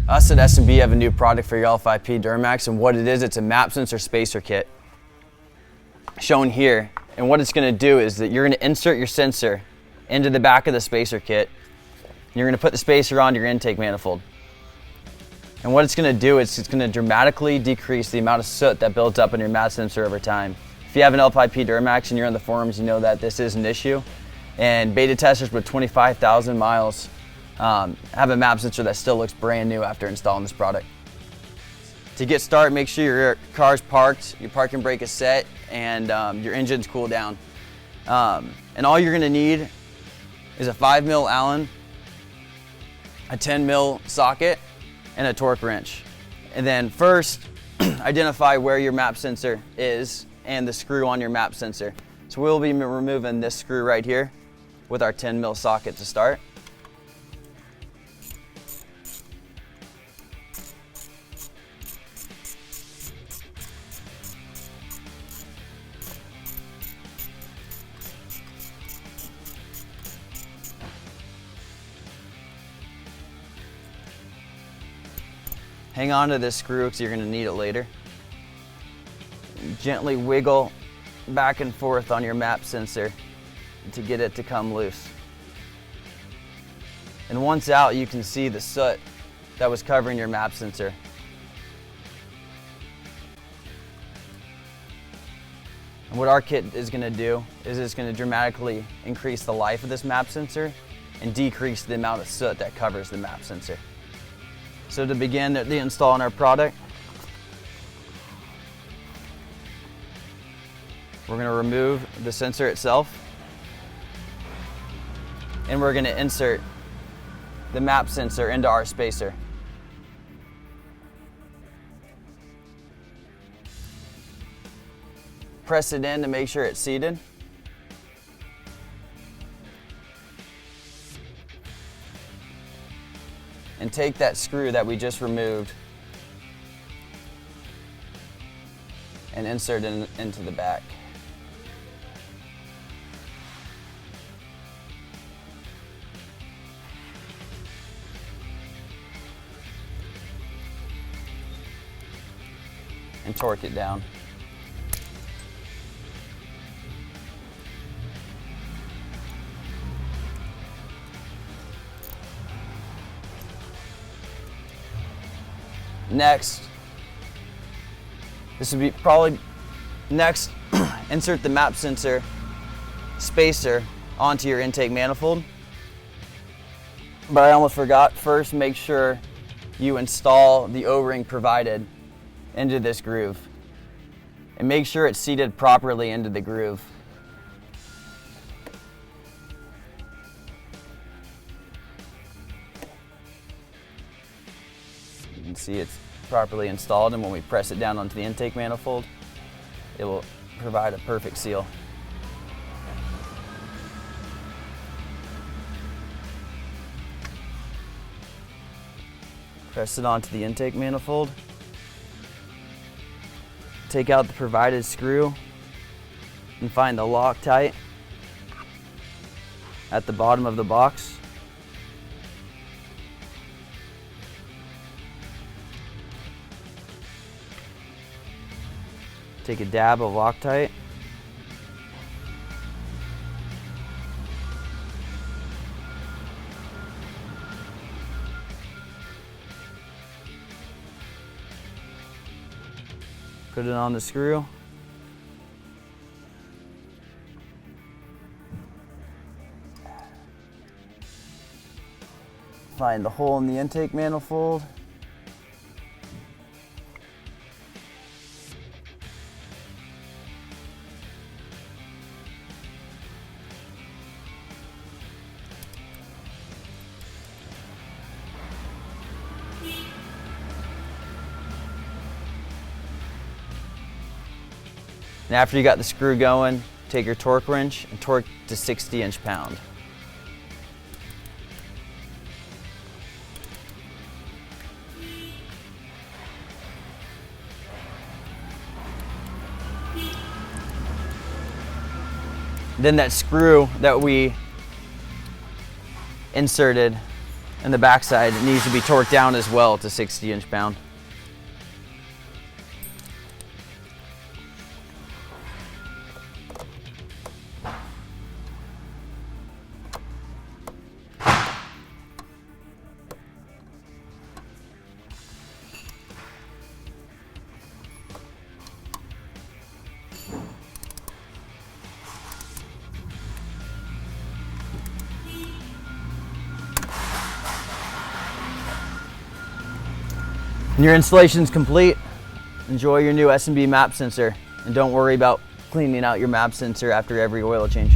Us at S&B have a new product for your L5P Duramax, and what it is, it's a map sensor spacer kit shown here. And what it's going to do is that you're going to insert your sensor into the back of the spacer kit. And you're going to put the spacer on your intake manifold. And what it's going to do is it's going to dramatically decrease the amount of soot that builds up in your map sensor over time. If you have an L5P Duramax and you're on the forums, you know that this is an issue. And beta testers with 25,000 miles have a map sensor that still looks brand new after installing this product. To get started, make sure your car's parked, your parking brake is set, and your engine's cooled down. And all you're gonna need is a 5mm Allen, a 10mm socket, and a torque wrench. And then first, identify where your map sensor is and the screw on your map sensor. So we'll be removing this screw right here with our 10mm socket to start. Hang on to this screw because you're going to need it later. Gently wiggle back and forth on your map sensor to get it to come loose. And once out, you can see the soot that was covering your map sensor. And what our kit is going to do is it's going to dramatically increase the life of this map sensor and decrease the amount of soot that covers the map sensor. So to begin the install on our product, we're going to remove the sensor itself, and we're going to insert the map sensor into our spacer. Press it in to make sure it's seated. And take that screw that we just removed and insert it into the back. And torque it down. Next, this would be probably next, insert the map sensor spacer onto your intake manifold. But I almost forgot, first make sure you install the O-ring provided into this groove. And make sure it's seated properly into the groove. You can see it's properly installed, and when we press it down onto the intake manifold, it will provide a perfect seal. Press it onto the intake manifold. Take out the provided screw and find the Loctite at the bottom of the box. Take a dab of Loctite. Put it on the screw. Find the hole in the intake manifold. And after you got the screw going, take your torque wrench and torque to 60 inch-pound. Then that screw that we inserted And the backside, it needs to be torqued down as well to 60 inch-pound. When your installation's complete, enjoy your new S&B map sensor, and don't worry about cleaning out your map sensor after every oil change.